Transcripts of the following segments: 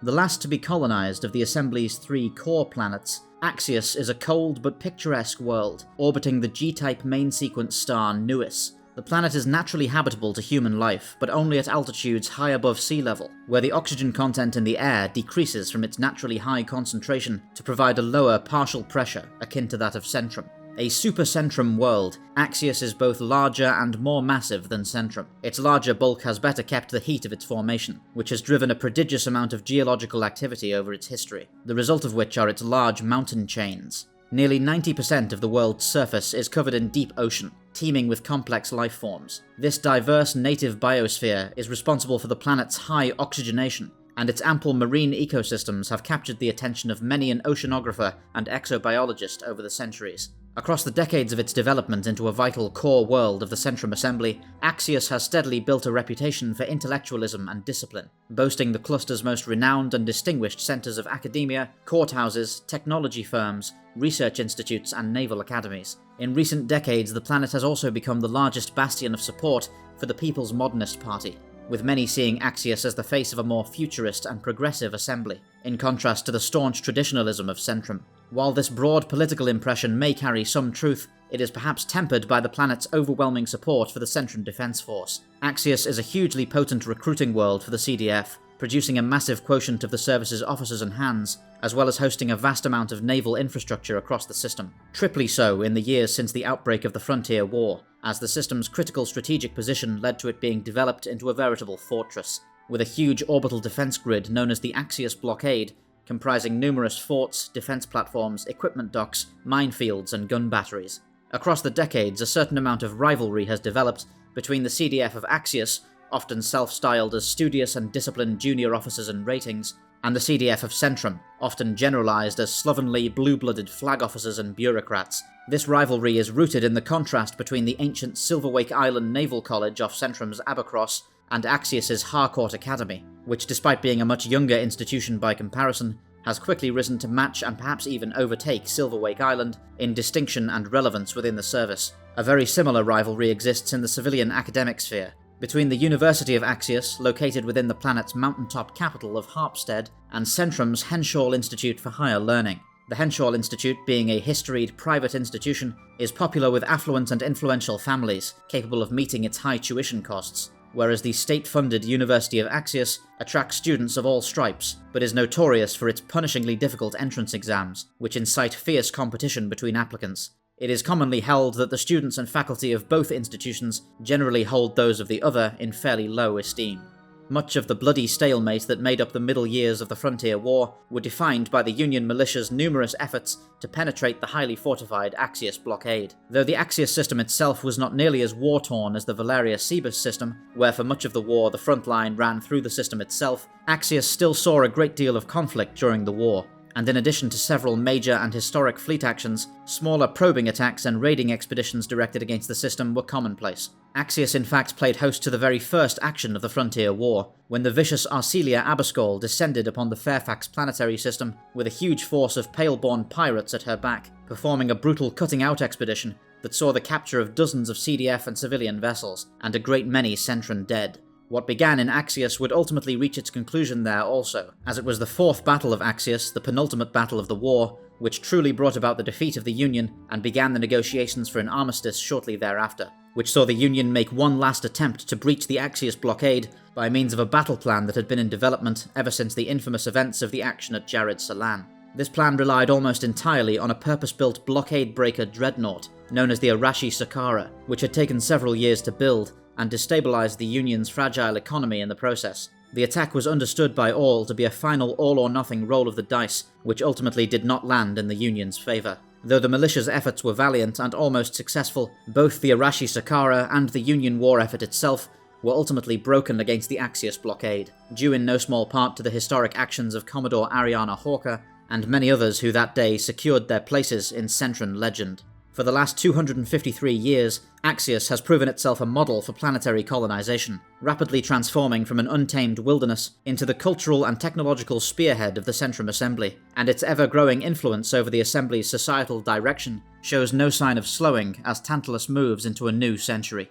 The last to be colonized of the Assembly's 3 core planets, Axius is a cold but picturesque world, orbiting the G-type main sequence star Nuis. The planet is naturally habitable to human life, but only at altitudes high above sea level, where the oxygen content in the air decreases from its naturally high concentration to provide a lower partial pressure akin to that of Centrum. A super Centrum world, Axius is both larger and more massive than Centrum. Its larger bulk has better kept the heat of its formation, which has driven a prodigious amount of geological activity over its history, the result of which are its large mountain chains. Nearly 90% of the world's surface is covered in deep ocean, teeming with complex life forms. This diverse native biosphere is responsible for the planet's high oxygenation, and its ample marine ecosystems have captured the attention of many an oceanographer and exobiologist over the centuries. Across the decades of its development into a vital core world of the Centrum Assembly, Axius has steadily built a reputation for intellectualism and discipline, boasting the cluster's most renowned and distinguished centers of academia, courthouses, technology firms, research institutes, and naval academies. In recent decades, the planet has also become the largest bastion of support for the People's Modernist Party, with many seeing Axius as the face of a more futurist and progressive assembly, in contrast to the staunch traditionalism of Centrum. While this broad political impression may carry some truth, it is perhaps tempered by the planet's overwhelming support for the Centrum Defense Force. Axius is a hugely potent recruiting world for the CDF, producing a massive quotient of the service's officers and hands, as well as hosting a vast amount of naval infrastructure across the system. Triply so in the years since the outbreak of the Frontier War, as the system's critical strategic position led to it being developed into a veritable fortress, with a huge orbital defense grid known as the Axius blockade, comprising numerous forts, defense platforms, equipment docks, minefields, and gun batteries. Across the decades, a certain amount of rivalry has developed between the CDF of Axius, often self-styled as studious and disciplined junior officers and ratings, and the CDF of Centrum, often generalized as slovenly, blue-blooded flag officers and bureaucrats. This rivalry is rooted in the contrast between the ancient Silverwake Island Naval College off Centrum's Abercross and Axius's Harcourt Academy, which, despite being a much younger institution by comparison, has quickly risen to match and perhaps even overtake Silverwake Island in distinction and relevance within the service. A very similar rivalry exists in the civilian academic sphere, between the University of Axius, located within the planet's mountaintop capital of Harpstead, and Centrum's Henshaw Institute for Higher Learning. The Henshaw Institute, being a historied private institution, is popular with affluent and influential families, capable of meeting its high tuition costs, whereas the state-funded University of Axius attracts students of all stripes, but is notorious for its punishingly difficult entrance exams, which incite fierce competition between applicants. It is commonly held that the students and faculty of both institutions generally hold those of the other in fairly low esteem. Much of the bloody stalemate that made up the middle years of the Frontier War were defined by the Union militia's numerous efforts to penetrate the highly fortified Axius blockade. Though the Axius system itself was not nearly as war-torn as the Valeria Cebus system, where for much of the war the front line ran through the system itself, Axius still saw a great deal of conflict during the war, and in addition to several major and historic fleet actions, smaller probing attacks and raiding expeditions directed against the system were commonplace. Axius in fact played host to the very first action of the Frontier War, when the vicious Arcelia Aberskall descended upon the Fairfax planetary system with a huge force of pale-born pirates at her back, performing a brutal cutting-out expedition that saw the capture of dozens of CDF and civilian vessels, and a great many Centran dead. What began in Axius would ultimately reach its conclusion there also, as it was the fourth battle of Axius, the penultimate battle of the war, which truly brought about the defeat of the Union and began the negotiations for an armistice shortly thereafter, which saw the Union make one last attempt to breach the Axius blockade by means of a battle plan that had been in development ever since the infamous events of the action at Jared Salan. This plan relied almost entirely on a purpose-built blockade breaker dreadnought known as the Arashi Sakara, which had taken several years to build and destabilized the Union's fragile economy in the process. The attack was understood by all to be a final all-or-nothing roll of the dice, which ultimately did not land in the Union's favour. Though the militia's efforts were valiant and almost successful, both the Arashi Sakara and the Union war effort itself were ultimately broken against the Axius blockade, due in no small part to the historic actions of Commodore Ariana Hawker and many others who that day secured their places in Centran legend. For the last 253 years, Axius has proven itself a model for planetary colonization, rapidly transforming from an untamed wilderness into the cultural and technological spearhead of the Centrum Assembly, and its ever-growing influence over the Assembly's societal direction shows no sign of slowing as Tantalus moves into a new century.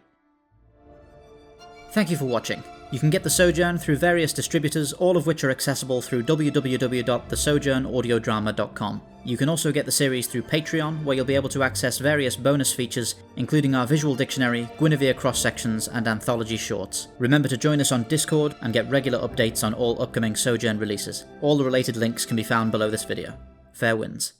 Thank you for watching. You can get the Sojourn through various distributors, all of which are accessible through www.thesojournaudiodrama.com. You can also get the series through Patreon, where you'll be able to access various bonus features, including our visual dictionary, Guinevere cross-sections, and anthology shorts. Remember to join us on Discord and get regular updates on all upcoming Sojourn releases. All the related links can be found below this video. Fair winds.